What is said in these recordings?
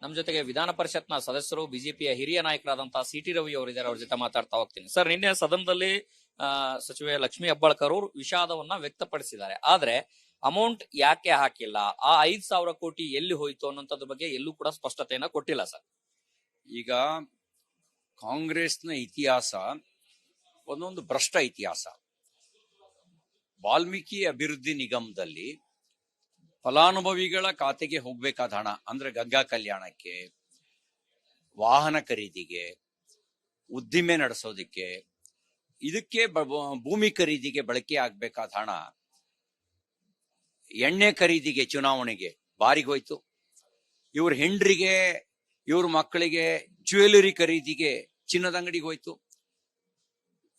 ನಮ್ಮ ಜೊತೆಗೆ ವಿಧಾನ ಪರಿಷತ್ನ ಸದಸ್ಯರು ಬಿಜೆಪಿಯ ಹಿರಿಯ ನಾಯಕರಾದಂತಹ ಸಿ.ಟಿ. ರವಿ ಅವರಿದ್ದಾರೆ. ಅವ್ರ ಜೊತೆ ಮಾತಾಡ್ತಾ ಹೋಗ್ತೀನಿ. ಸರ್, ನಿನ್ನೆ ಸದನದಲ್ಲಿ ಸಚಿವೆ ಲಕ್ಷ್ಮೀ ಹೆಬ್ಬಾಳ್ಕರ್ ಅವರು ವಿಷಾದವನ್ನ ವ್ಯಕ್ತಪಡಿಸಿದ್ದಾರೆ. ಆದ್ರೆ ಅಮೌಂಟ್ ಯಾಕೆ ಹಾಕಿಲ್ಲ, ಆ 5,000 ಕೋಟಿ ಎಲ್ಲಿ ಹೋಯ್ತು ಅನ್ನೋದ್ರ ಬಗ್ಗೆ ಎಲ್ಲೂ ಕೂಡ ಸ್ಪಷ್ಟತೆಯನ್ನ ಕೊಟ್ಟಿಲ್ಲ ಸರ್. ಈಗ ಕಾಂಗ್ರೆಸ್ನ ಇತಿಹಾಸ ಒಂದೊಂದು ಭ್ರಷ್ಟ ಇತಿಹಾಸ. ವಾಲ್ಮೀಕಿ ಅಭಿವೃದ್ಧಿ ನಿಗಮದಲ್ಲಿ ಫಲಾನುಭವಿಗಳ ಖಾತೆಗೆ ಹೋಗ್ಬೇಕಾದ ಹಣ ಅಂದ್ರೆ ಗಂಗಾ ಕಲ್ಯಾಣಕ್ಕೆ, ವಾಹನ ಖರೀದಿಗೆ, ಉದ್ದಿಮೆ ನಡೆಸೋದಿಕ್ಕೆ, ಇದಕ್ಕೆ ಭೂಮಿ ಖರೀದಿಗೆ ಬಳಕೆ ಆಗ್ಬೇಕಾದ ಹಣ ಎಣ್ಣೆ ಖರೀದಿಗೆ, ಚುನಾವಣೆಗೆ ಬಾರಿಗೋಯ್ತು. ಇವ್ರ ಹೆಂಡ್ರಿಗೆ, ಇವ್ರ ಮಕ್ಕಳಿಗೆ ಜ್ಯುವೆಲರಿ ಖರೀದಿಗೆ ಚಿನ್ನದ ಅಂಗಡಿಗೆ ಹೋಯ್ತು.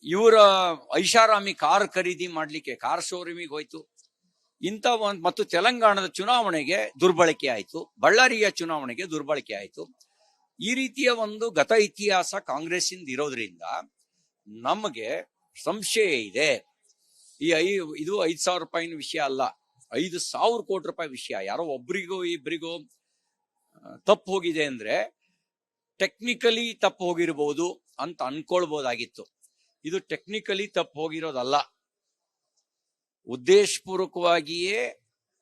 ಇವರ ಐಷಾರಾಮಿ ಕಾರ್ ಖರೀದಿ ಮಾಡ್ಲಿಕ್ಕೆ ಕಾರ್ ಶೋರೂಮಿಗೆ ಹೋಯ್ತು. ಇಂಥ ಮತ್ತು ತೆಲಂಗಾಣದ ಚುನಾವಣೆಗೆ ದುರ್ಬಳಕೆ ಆಯ್ತು, ಬಳ್ಳಾರಿಯ ಚುನಾವಣೆಗೆ ದುರ್ಬಳಕೆ ಆಯ್ತು. ಈ ರೀತಿಯ ಒಂದು ಗತ ಇತಿಹಾಸ ಕಾಂಗ್ರೆಸ್ಸಿಂದ ಇರೋದ್ರಿಂದ ನಮಗೆ ಸಂಶಯ ಇದೆ. ಇದು 5,000 ರೂಪಾಯಿನ ವಿಷಯ ಅಲ್ಲ, 5,000 ಕೋಟಿ ರೂಪಾಯಿ ವಿಷಯ. ಯಾರೋ ಒಬ್ರಿಗೋ ಇಬ್ಬರಿಗೋ ತಪ್ಪು ಹೋಗಿದೆ ಅಂದ್ರೆ ಟೆಕ್ನಿಕಲಿ ತಪ್ಪು ಹೋಗಿರ್ಬೋದು ಅಂತ ಅನ್ಕೊಳ್ಬಹುದಾಗಿತ್ತು. ಇದು ಟೆಕ್ನಿಕಲಿ ತಪ್ಪು ಹೋಗಿರೋದಲ್ಲ, ಉದ್ದೇಶಪೂರ್ವಕವಾಗಿಯೇ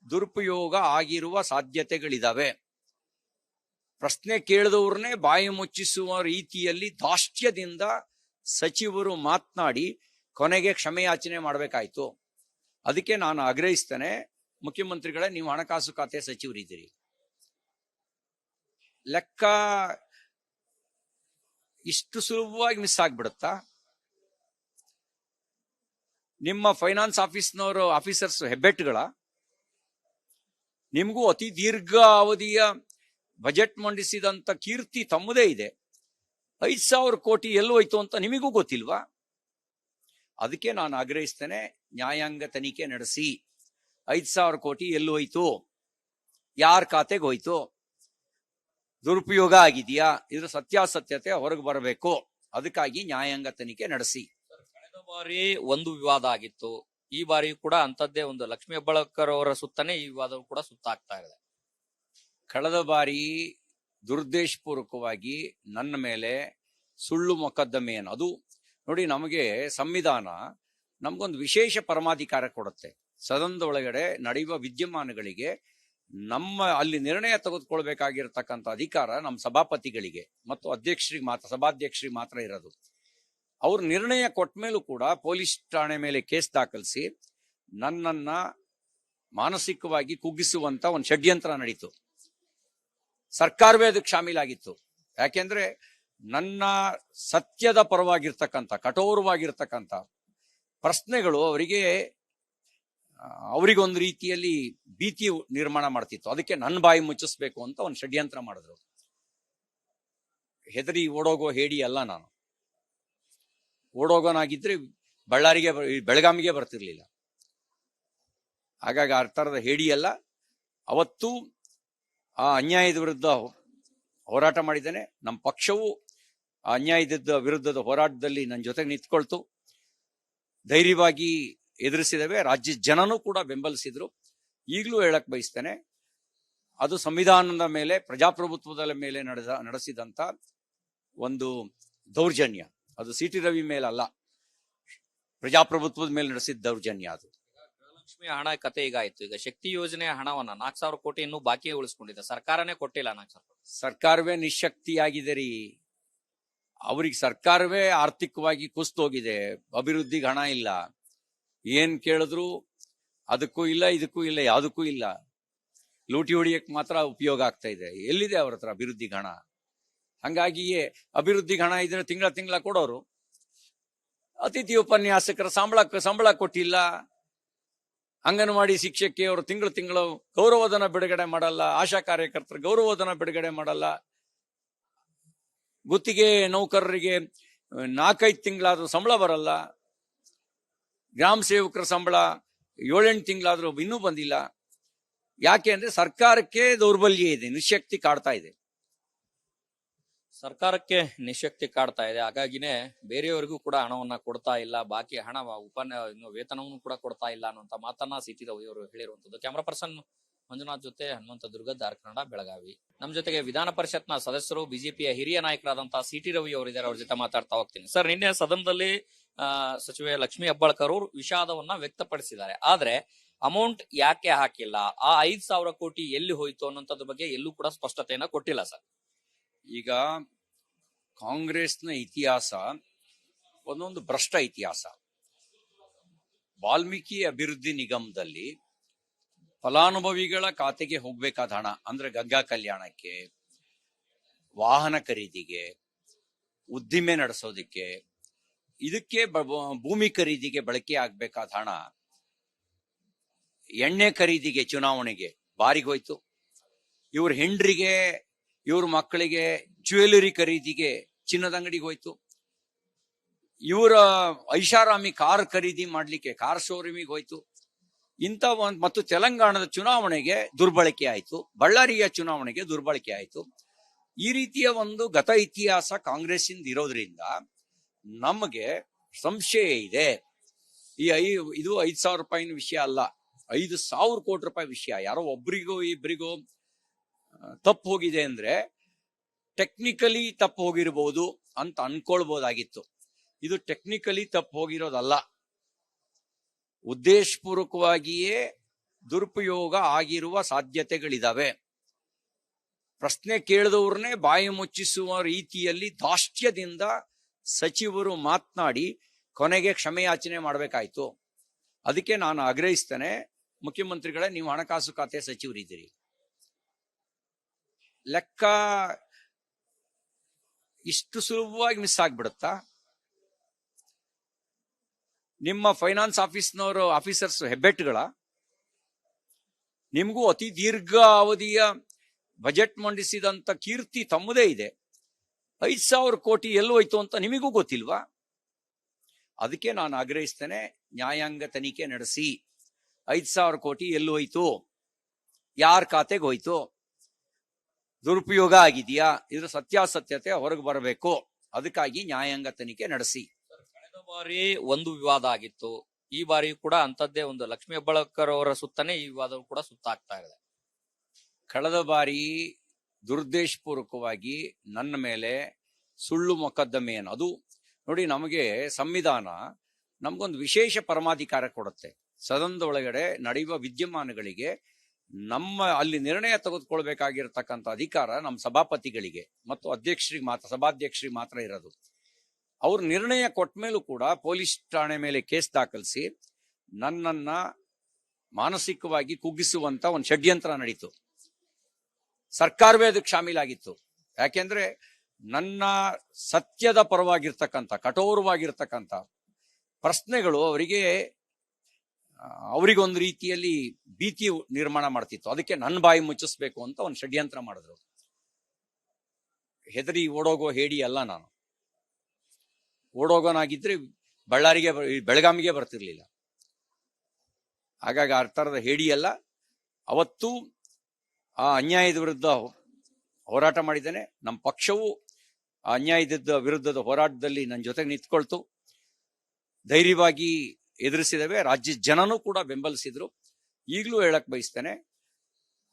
ದುರುಪಯೋಗ ಆಗಿರುವ ಸಾಧ್ಯತೆಗಳಿದಾವೆ. ಪ್ರಶ್ನೆ ಕೇಳಿದವ್ರನ್ನೇ ಬಾಯಿ ಮುಚ್ಚಿಸುವ ರೀತಿಯಲ್ಲಿ ದಾಷ್ಟ್ಯದಿಂದ ಸಚಿವರು ಮಾತನಾಡಿ ಕೊನೆಗೆ ಕ್ಷಮೆಯಾಚನೆ ಮಾಡಬೇಕಾಯ್ತು. ಅದಕ್ಕೆ ನಾನು ಆಗ್ರಹಿಸ್ತೇನೆ, ಮುಖ್ಯಮಂತ್ರಿಗಳೇ, ನೀವು ಹಣಕಾಸು ಖಾತೆ ಸಚಿವರಿದ್ದೀರಿ, ಲೆಕ್ಕ ಇಷ್ಟು ಸುಲಭವಾಗಿ ಮಿಸ್ ಆಗ್ಬಿಡುತ್ತಾ? ನಿಮ್ಮ ಫೈನಾನ್ಸ್ ಆಫೀಸರ್ಸ್ ಹೆಬ್ಬೆಟ್ಟುಗಳ? ನಿಮಗೂ ಅತಿ ದೀರ್ಘ ಅವಧಿಯ ಬಜೆಟ್ ಮಂಡಿಸಿದಂತ ಕೀರ್ತಿ ತಮ್ಮದೇ ಇದೆ. 5,000 ಕೋಟಿ ಎಲ್ಲೋಯ್ತು ಅಂತ ನಿಮಗೂ ಗೊತ್ತಿಲ್ವಾ? ಅದಕ್ಕೆ ನಾನು ಆಗ್ರಹಿಸ್ತೇನೆ, ನ್ಯಾಯಾಂಗ ತನಿಖೆ ನಡೆಸಿ 5,000 ಕೋಟಿ ಎಲ್ಲೋಯ್ತು, ಯಾರ ಖಾತೆಗೆ ಹೋಯ್ತು, ದುರುಪಯೋಗ ಆಗಿದೆಯಾ, ಇದ್ರ ಸತ್ಯಾಸತ್ಯತೆ ಹೊರಗೆ ಬರಬೇಕು. ಅದಕ್ಕಾಗಿ ನ್ಯಾಯಾಂಗ ತನಿಖೆ ನಡೆಸಿ. ಕಳೆದ ಬಾರಿ ಒಂದು ವಿವಾದ ಆಗಿತ್ತು, ಈ ಬಾರಿ ಕೂಡ ಅಂತದ್ದೇ ಒಂದು ಲಕ್ಷ್ಮೀ ಹೆಬ್ಬಾಳ್ಕರ್ ಅವರ ಸುತ್ತನೇ ಈ ವಿವಾದ ಕೂಡ ಸುತ್ತಾಗ್ತಾ ಇದೆ. ಕಳೆದ ಬಾರಿ ದುರುದ್ದೇಶಪೂರ್ವಕವಾಗಿ ನನ್ನ ಮೇಲೆ ಸುಳ್ಳು ಮೊಕದ್ದಮೆಯನ್ನು, ಅದು ನೋಡಿ, ನಮಗೆ ಸಂವಿಧಾನ ನಮಗೊಂದು ವಿಶೇಷ ಪರಮಾಧಿಕಾರ ಕೊಡುತ್ತೆ. ಸದನದ ಒಳಗಡೆ ನಡೆಯುವ ವಿದ್ಯಮಾನಗಳಿಗೆ ಅಲ್ಲಿ ನಿರ್ಣಯ ತೆಗೆದುಕೊಳ್ಬೇಕಾಗಿರತಕ್ಕಂಥ ಅಧಿಕಾರ ನಮ್ಮ ಸಭಾಪತಿಗಳಿಗೆ ಮತ್ತು ಸಭಾಧ್ಯಕ್ಷರಿಗೆ ಮಾತ್ರ ಇರೋದು. ಅವ್ರ ನಿರ್ಣಯ ಕೊಟ್ಟ ಮೇಲೂ ಕೂಡ ಪೊಲೀಸ್ ಠಾಣೆ ಮೇಲೆ ಕೇಸ್ ದಾಖಲಿಸಿ ನನ್ನನ್ನ ಮಾನಸಿಕವಾಗಿ ಕುಗ್ಗಿಸುವಂತ ಒಂದು ಷಡ್ಯಂತ್ರ ನಡೀತು. ಸರ್ಕಾರವೇ ಅದಕ್ಕೆ ಶಾಮೀಲಾಗಿತ್ತು. ಯಾಕೆಂದ್ರೆ ನನ್ನ ಸತ್ಯದ ಪರವಾಗಿರ್ತಕ್ಕಂಥ, ಕಠೋರವಾಗಿರ್ತಕ್ಕಂಥ ಪ್ರಶ್ನೆಗಳು ಅವರಿಗೊಂದು ರೀತಿಯಲ್ಲಿ ಭೀತಿ ನಿರ್ಮಾಣ ಮಾಡ್ತಿತ್ತು. ಅದಕ್ಕೆ ನನ್ನ ಬಾಯಿ ಮುಚ್ಚಿಸ್ಬೇಕು ಅಂತ ಒಂದು ಷಡ್ಯಂತ್ರ ಮಾಡಿದ್ರು. ಹೆದರಿ ಓಡೋಗೋ ಹೇಡಿ ಅಲ್ಲ ನಾನು. ಓಡೋಗೋನಾಗಿದ್ರೆ ಬೆಳಗಾಮಿಗೆ ಬರ್ತಿರ್ಲಿಲ್ಲ. ಹಾಗಾಗಿ ಆ ಥರದ ಹೇಡಿ ಅಲ್ಲ. ಅವತ್ತು ಆ ಅನ್ಯಾಯದ ವಿರುದ್ಧ ಹೋರಾಟ ಮಾಡಿದ್ದೇನೆ. ನಮ್ಮ ಪಕ್ಷವು ಆ ಅನ್ಯಾಯದ ವಿರುದ್ಧದ ಹೋರಾಟದಲ್ಲಿ ನನ್ನ ಜೊತೆಗೆ ನಿಂತ್ಕೊಳ್ತು. ಧೈರ್ಯವಾಗಿ ಎದುರಿಸಿದವೆ. ರಾಜ್ಯದ ಜನನೂ ಕೂಡ ಬೆಂಬಲಿಸಿದ್ರು. ಈಗಲೂ ಹೇಳಕ್ ಬಯಸ್ತೇನೆ, ಅದು ಸಂವಿಧಾನದ ಮೇಲೆ, ಪ್ರಜಾಪ್ರಭುತ್ವದ ಮೇಲೆ ನಡೆಸಿದಂತ ಒಂದು ದೌರ್ಜನ್ಯ. ಅದು ಸಿ.ಟಿ. ರವಿ ಮೇಲಲ್ಲ, ಪ್ರಜಾಪ್ರಭುತ್ವದ ಮೇಲೆ ನಡೆಸಿದ ದೌರ್ಜನ್ಯ ಅದು. ಲಕ್ಷ್ಮಿ ಹಣ ಕತೆ ಈಗ ಆಯ್ತು. ಈಗ ಶಕ್ತಿ ಯೋಜನೆಯ ಹಣವನ್ನ 4,000 ಕೋಟಿ ಇನ್ನೂ ಬಾಕಿ ಉಳಿಸ್ಕೊಂಡಿದೆ. ಸರ್ಕಾರನೇ ಕೊಟ್ಟಿಲ್ಲ 4,000 ಕೋಟಿ. ಸರ್ಕಾರವೇ ನಿಶಕ್ತಿಯಾಗಿದೆ ರೀ. ಅವ್ರಿಗೆ ಸರ್ಕಾರವೇ ಆರ್ಥಿಕವಾಗಿ ಕುಸ್ತೋಗಿದೆ. ಅಭಿವೃದ್ಧಿಗೆ ಹಣ ಇಲ್ಲ. ಏನ್ ಕೇಳಿದ್ರು ಅದಕ್ಕೂ ಇಲ್ಲ, ಇದಕ್ಕೂ ಇಲ್ಲ, ಯಾವುದಕ್ಕೂ ಇಲ್ಲ. ಲೂಟಿ ಹೊಡಿಯಕ್ ಮಾತ್ರ ಉಪಯೋಗ ಆಗ್ತಾ ಇದೆ. ಎಲ್ಲಿದೆ ಅವ್ರ ಹತ್ರ ಅಭಿವೃದ್ಧಿಗೆ ಹಣ? ಹಂಗಾಗಿಯೇ ಅಭಿವೃದ್ಧಿಗೆ ಹಣ ಇದ್ರೆ ತಿಂಗಳ ಕೊಡೋರು. ಅತಿಥಿ ಉಪನ್ಯಾಸಕರ ಸಂಬಳ ಕೊಟ್ಟಿಲ್ಲ. ಅಂಗನವಾಡಿ ಶಿಕ್ಷಕಿಯವರು ತಿಂಗಳು ಗೌರವಧನ ಬಿಡುಗಡೆ ಮಾಡಲ್ಲ. ಆಶಾ ಕಾರ್ಯಕರ್ತರ ಗೌರವಧನ ಬಿಡುಗಡೆ ಮಾಡಲ್ಲ. ಗುತ್ತಿಗೆ ನೌಕರರಿಗೆ 4-5 ತಿಂಗಳಾದ್ರೂ ಸಂಬಳ ಬರಲ್ಲ. ಗ್ರಾಮ ಸೇವಕರ ಸಂಬಳ 7-8 ತಿಂಗಳಾದ್ರೂ ಇನ್ನೂ ಬಂದಿಲ್ಲ. ಯಾಕೆ ಅಂದ್ರೆ ಸರ್ಕಾರಕ್ಕೆ ದೌರ್ಬಲ್ಯ ಇದೆ, ನಿಶಕ್ತಿ ಕಾಡ್ತಾ ಇದೆ. ಸರ್ಕಾರಕ್ಕೆ ನಿಶಕ್ತಿ ಕಾಡ್ತಾ ಇದೆ. ಹಾಗಾಗಿನೇ ಬೇರೆಯವರಿಗೂ ಕೂಡ ಹಣವನ್ನ ಕೊಡ್ತಾ ಇಲ್ಲ, ಬಾಕಿ ಹಣ ವೇತನವನ್ನು ಕೂಡ ಕೊಡ್ತಾ ಇಲ್ಲ ಅನ್ನುವಂತ ಮಾತನ್ನ ಸಿ.ಟಿ. ರವಿ ಅವರು ಹೇಳಿರುವಂತದ್ದು. ಕ್ಯಾಮರಾ ಪರ್ಸನ್ ಮಂಜುನಾಥ್ ಜೊತೆ ಹನುಮಂತ ದುರ್ಗ, ಧಾರ್ ಕನ್ನಡ, ಬೆಳಗಾವಿ. ನಮ್ಮ ಜೊತೆಗೆ ವಿಧಾನ ಪರಿಷತ್ನ ಸದಸ್ಯರು, ಬಿಜೆಪಿಯ ಹಿರಿಯ ನಾಯಕರಾದಂತಹ ಸಿಟಿ ರವಿ ಅವರಿದ್ದಾರೆ. ಅವ್ರ ಜೊತೆ ಮಾತಾಡ್ತಾ ಹೋಗ್ತೀನಿ. ಸರ್, ನಿನ್ನೆ ಸದನದಲ್ಲಿ ಸಚಿವೆ ಲಕ್ಷ್ಮೀ ಹೆಬ್ಬಾಳ್ಕರ್ ಅವರು ವಿಷಾದವನ್ನ ವ್ಯಕ್ತಪಡಿಸಿದ್ದಾರೆ. ಆದ್ರೆ ಅಮೌಂಟ್ ಯಾಕೆ ಹಾಕಿಲ್ಲ, ಆ 5,000 ಕೋಟಿ ಎಲ್ಲಿ ಹೋಯ್ತು ಅನ್ನೋದ್ರ ಬಗ್ಗೆ ಎಲ್ಲೂ ಕೂಡ ಸ್ಪಷ್ಟತೆಯನ್ನ ಕೊಟ್ಟಿಲ್ಲ ಸರ್. ಈಗ ಕಾಂಗ್ರೆಸ್ನ ಇತಿಹಾಸ ಒಂದೊಂದು ಭ್ರಷ್ಟ ಇತಿಹಾಸ. ವಾಲ್ಮೀಕಿ ಅಭಿವೃದ್ಧಿ ನಿಗಮದಲ್ಲಿ ಫಲಾನುಭವಿಗಳ ಖಾತೆಗೆ ಹೋಗ್ಬೇಕಾದ ಹಣ ಅಂದ್ರೆ ಗಂಗಾ ಕಲ್ಯಾಣಕ್ಕೆ, ವಾಹನ ಖರೀದಿಗೆ, ಉದ್ದಿಮೆ ನಡೆಸೋದಿಕ್ಕೆ, ಇದಕ್ಕೆ ಭೂಮಿ ಖರೀದಿಗೆ ಬಳಕೆ ಆಗ್ಬೇಕಾದ ಹಣ ಎಣ್ಣೆ ಖರೀದಿಗೆ, ಚುನಾವಣೆಗೆ ಬಾರಿಗೋಯ್ತು. ಇವ್ರ ಹೆಂಡ್ರಿಗೆ, ಇವ್ರ ಮಕ್ಕಳಿಗೆ ಜ್ಯುವೆಲರಿ ಖರೀದಿಗೆ ಚಿನ್ನದ ಅಂಗಡಿಗೆ ಹೋಯ್ತು. ಇವರ ಐಷಾರಾಮಿ ಕಾರ್ ಖರೀದಿ ಮಾಡ್ಲಿಕ್ಕೆ ಕಾರ್ ಶೋರೂಮಿಗೆ ಹೋಯ್ತು. ಇಂಥ ಮತ್ತು ತೆಲಂಗಾಣದ ಚುನಾವಣೆಗೆ ದುರ್ಬಳಕೆ ಆಯ್ತು, ಬಳ್ಳಾರಿಯ ಚುನಾವಣೆಗೆ ದುರ್ಬಳಕೆ ಆಯ್ತು. ಈ ರೀತಿಯ ಒಂದು ಗತ ಇತಿಹಾಸ ಕಾಂಗ್ರೆಸ್ಸಿಂದ ಇರೋದ್ರಿಂದ ನಮಗೆ ಸಂಶಯ ಇದೆ. ಇದು 5,000 ರೂಪಾಯಿನ ವಿಷಯ ಅಲ್ಲ, 5,000 ಕೋಟಿ ರೂಪಾಯಿ ವಿಷಯ. ಯಾರೋ ಒಬ್ರಿಗೋ ಇಬ್ಬರಿಗೋ ತಪ್ಪು ಹೋಗಿದೆ ಅಂದ್ರೆ ಟೆಕ್ನಿಕಲಿ ತಪ್ಪು ಹೋಗಿರ್ಬೋದು ಅಂತ ಅನ್ಕೊಳ್ಬಹುದಾಗಿತ್ತು. ಇದು ಟೆಕ್ನಿಕಲಿ ತಪ್ಪು ಹೋಗಿರೋದಲ್ಲ, ಉದ್ದೇಶಪೂರ್ವಕವಾಗಿಯೇ ದುರುಪಯೋಗ ಆಗಿರುವ ಸಾಧ್ಯತೆಗಳಿದಾವೆ. ಪ್ರಶ್ನೆ ಕೇಳಿದವ್ರನ್ನೇ ಬಾಯಿ ಮುಚ್ಚಿಸುವ ರೀತಿಯಲ್ಲಿ ದಾಷ್ಟ್ಯದಿಂದ ಸಚಿವರು ಮಾತನಾಡಿ ಕೊನೆಗೆ ಕ್ಷಮೆಯಾಚನೆ ಮಾಡಬೇಕಾಯ್ತು. ಅದಕ್ಕೆ ನಾನು ಆಗ್ರಹಿಸ್ತೇನೆ, ಮುಖ್ಯಮಂತ್ರಿಗಳೇ, ನೀವು ಹಣಕಾಸು ಖಾತೆ ಸಚಿವರಿದ್ದೀರಿ, ಲೆಕ್ಕ ಇಷ್ಟು ಸುಲಭವಾಗಿ ಮಿಸ್ ಆಗ್ಬಿಡುತ್ತಾ? ನಿಮ್ಮ ಫೈನಾನ್ಸ್ ಆಫೀಸರ್ಸ್ ಹೆಬ್ಬೆಟ್ಟುಗಳ? ನಿಮಗೂ ಅತಿ ದೀರ್ಘ ಅವಧಿಯ ಬಜೆಟ್ ಮಂಡಿಸಿದಂತ ಕೀರ್ತಿ ತಮ್ಮದೇ ಇದೆ. 5,000 ಕೋಟಿ ಎಲ್ಲೋಯ್ತು ಅಂತ ನಿಮಗೂ ಗೊತ್ತಿಲ್ವಾ? ಅದಕ್ಕೆ ನಾನು ಆಗ್ರಹಿಸ್ತೇನೆ, ನ್ಯಾಯಾಂಗ ತನಿಖೆ ನಡೆಸಿ 5,000 ಕೋಟಿ ಎಲ್ಲೋಯ್ತು, ಯಾರ ಖಾತೆಗೆ ಹೋಯ್ತು, ದುರುಪಯೋಗ ಆಗಿದೆಯಾ, ಇದ್ರ ಸತ್ಯಾಸತ್ಯತೆ ಹೊರಗೆ ಬರಬೇಕು. ಅದಕ್ಕಾಗಿ ನ್ಯಾಯಾಂಗ ತನಿಖೆ ನಡೆಸಿ. ಕಳೆದ ಬಾರಿ ಒಂದು ವಿವಾದ ಆಗಿತ್ತು, ಈ ಬಾರಿ ಕೂಡ ಅಂತದ್ದೇ ಒಂದು ಲಕ್ಷ್ಮೀ ಹೆಬ್ಬಾಳ್ಕರ್ ಅವರ ಸುತ್ತನೇ ಈ ವಿವಾದ ಕೂಡ ಸುತ್ತಾಗ್ತಾ ಇದೆ. ಕಳೆದ ಬಾರಿ ದುರುದ್ದೇಶಪೂರ್ವಕವಾಗಿ ನನ್ನ ಮೇಲೆ ಸುಳ್ಳು ಮೊಕದ್ದಮೆಯನ್ನು, ಅದು ನೋಡಿ, ನಮಗೆ ಸಂವಿಧಾನ ನಮಗೊಂದು ವಿಶೇಷ ಪರಮಾಧಿಕಾರ ಕೊಡುತ್ತೆ. ಸದನದ ಒಳಗಡೆ ನಡೆಯುವ ವಿದ್ಯಮಾನಗಳಿಗೆ ಅಲ್ಲಿ ನಿರ್ಣಯ ತೆಗೆದುಕೊಳ್ಬೇಕಾಗಿರತಕ್ಕಂಥ ಅಧಿಕಾರ ನಮ್ಮ ಸಭಾಪತಿಗಳಿಗೆ ಮತ್ತು ಅಧ್ಯಕ್ಷರಿಗೆ ಮಾತ್ರ, ಸಭಾಧ್ಯಕ್ಷರಿಗೆ ಮಾತ್ರ ಇರೋದು. ಅವ್ರ ನಿರ್ಣಯ ಕೊಟ್ಟ ಮೇಲೂ ಕೂಡ ಪೊಲೀಸ್ ಠಾಣೆ ಮೇಲೆ ಕೇಸ್ ದಾಖಲಿಸಿ ನನ್ನನ್ನ ಮಾನಸಿಕವಾಗಿ ಕುಗ್ಗಿಸುವಂತ ಒಂದು ಷಡ್ಯಂತ್ರ ನಡೀತು. ಸರ್ಕಾರವೇ ಅದಕ್ಕೆ ಶಾಮೀಲಾಗಿತ್ತು. ಯಾಕೆಂದ್ರೆ ನನ್ನ ಸತ್ಯದ ಪರವಾಗಿರ್ತಕ್ಕಂಥ, ಕಠೋರವಾಗಿರ್ತಕ್ಕಂಥ ಪ್ರಶ್ನೆಗಳು ಅವರಿಗೊಂದು ರೀತಿಯಲ್ಲಿ ಭೀತಿ ನಿರ್ಮಾಣ ಮಾಡ್ತಿತ್ತು. ಅದಕ್ಕೆ ನನ್ನ ಬಾಯಿ ಮುಚ್ಚಿಸ್ಬೇಕು ಅಂತ ಒಂದು ಷಡ್ಯಂತ್ರ ಮಾಡಿದ್ರು. ಹೆದರಿ ಓಡೋಗೋ ಹೇಡಿ ಅಲ್ಲ ನಾನು. ಓಡೋಗೋನಾಗಿದ್ರೆ ಬೆಳಗಾವಿಗೆ ಬರ್ತಿರ್ಲಿಲ್ಲ. ಹಾಗಾಗಿ ಆ ಥರದ ಹೇಡಿ ಅಲ್ಲ. ಅವತ್ತು ಆ ಅನ್ಯಾಯದ ವಿರುದ್ಧ ಹೋರಾಟ ಮಾಡಿದ್ದೇನೆ. ನಮ್ಮ ಪಕ್ಷವು ಆ ಅನ್ಯಾಯದ ವಿರುದ್ಧದ ಹೋರಾಟದಲ್ಲಿ ನನ್ನ ಜೊತೆಗೆ ನಿಂತ್ಕೊಳ್ತು. ಧೈರ್ಯವಾಗಿ ಎದುರಿಸಿದವೆ. ರಾಜ್ಯದ ಜನನೂ ಕೂಡ ಬೆಂಬಲಿಸಿದ್ರು. ಈಗಲೂ ಹೇಳಕ್ ಬಯಸ್ತೇನೆ,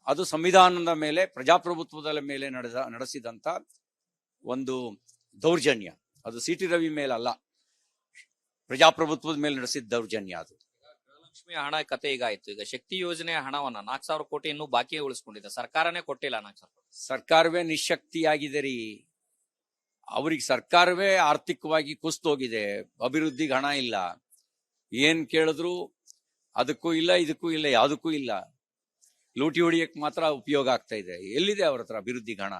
ಅದು ಸಂವಿಧಾನದ ಮೇಲೆ, ಪ್ರಜಾಪ್ರಭುತ್ವದ ಮೇಲೆ ನಡೆಸಿದಂತ ಒಂದು ದೌರ್ಜನ್ಯ. ಅದು ಸಿಟಿ ರವಿ ಮೇಲಲ್ಲ, ಪ್ರಜಾಪ್ರಭುತ್ವದ ಮೇಲೆ ನಡೆಸಿದ ದೌರ್ಜನ್ಯ ಅದು. ಲಕ್ಷ್ಮಿ ಹಣ ಕತೆ ಈಗ ಆಯ್ತು. ಈಗ ಶಕ್ತಿ ಯೋಜನೆಯ ಹಣವನ್ನ 4,000 ಕೋಟಿ ಇನ್ನೂ ಬಾಕಿ ಉಳಿಸ್ಕೊಂಡಿದೆ. ಸರ್ಕಾರನೇ ಕೊಟ್ಟಿಲ್ಲ 4,000 ಕೋಟಿ. ಸರ್ಕಾರವೇ ನಿಶಕ್ತಿಯಾಗಿದೆ ರೀ. ಅವ್ರಿಗೆ ಸರ್ಕಾರವೇ ಆರ್ಥಿಕವಾಗಿ ಕುಸ್ತೋಗಿದೆ. ಅಭಿವೃದ್ಧಿಗೆ ಹಣ ಇಲ್ಲ. ಏನ್ ಕೇಳಿದ್ರು ಅದಕ್ಕೂ ಇಲ್ಲ, ಇದಕ್ಕೂ ಇಲ್ಲ, ಯಾವುದಕ್ಕೂ ಇಲ್ಲ. ಲೂಟಿ ಹೊಡಿಯಕ್ ಮಾತ್ರ ಉಪಯೋಗ ಆಗ್ತಾ ಇದೆ. ಎಲ್ಲಿದೆ ಅವ್ರ ಹತ್ರ ಅಭಿವೃದ್ಧಿಗೆ ಹಣ?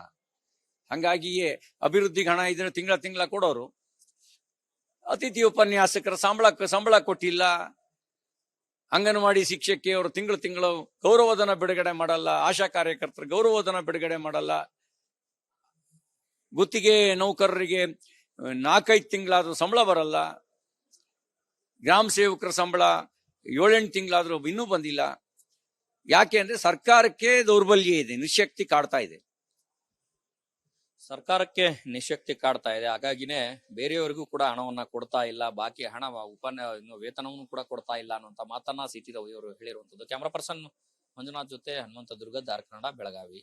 ಹಂಗಾಗಿಯೇ ಅಭಿವೃದ್ಧಿಗೆ ಹಣ ಇದ್ರೆ ತಿಂಗಳ ಕೊಡೋರು. ಅತಿಥಿ ಉಪನ್ಯಾಸಕರ ಸಂಬಳ ಕೊಟ್ಟಿಲ್ಲ. ಅಂಗನವಾಡಿ ಶಿಕ್ಷಕಿಯವರು ತಿಂಗಳು ಗೌರವಧನ ಬಿಡುಗಡೆ ಮಾಡಲ್ಲ. ಆಶಾ ಕಾರ್ಯಕರ್ತರ ಗೌರವಧನ ಬಿಡುಗಡೆ ಮಾಡಲ್ಲ. ಗುತ್ತಿಗೆ ನೌಕರರಿಗೆ 4-5 ತಿಂಗಳಾದ್ರೂ ಸಂಬಳ ಬರಲ್ಲ. ಗ್ರಾಮ ಸೇವಕರ ಸಂಬಳ 7-8 ತಿಂಗಳಾದ್ರೂ ಇನ್ನೂ ಬಂದಿಲ್ಲ. ಯಾಕೆ ಅಂದ್ರೆ ಸರ್ಕಾರಕ್ಕೆ ದೌರ್ಬಲ್ಯ ಇದೆ, ನಿಶಕ್ತಿ ಕಾಡ್ತಾ ಇದೆ. ಸರ್ಕಾರಕ್ಕೆ ನಿಶಕ್ತಿ ಕಾಡ್ತಾ ಇದೆ. ಹಾಗಾಗಿನೇ ಬೇರೆಯವರಿಗೂ ಕೂಡ ಹಣವನ್ನ ಕೊಡ್ತಾ ಇಲ್ಲ, ಬಾಕಿ ಹಣ ವೇತನವನ್ನು ಕೂಡ ಕೊಡ್ತಾ ಇಲ್ಲ ಅನ್ನುವಂತ ಮಾತನ್ನ ಸಿಟಿ ರವಿ ಅವರು ಹೇಳಿರುವಂತದ್ದು. ಕ್ಯಾಮರಾ ಪರ್ಸನ್ ಮಂಜುನಾಥ್ ಜೊತೆ ಹನುಮಂತ ದುರ್ಗ, ದಾರ್ ಕನ್ನಡ, ಬೆಳಗಾವಿ.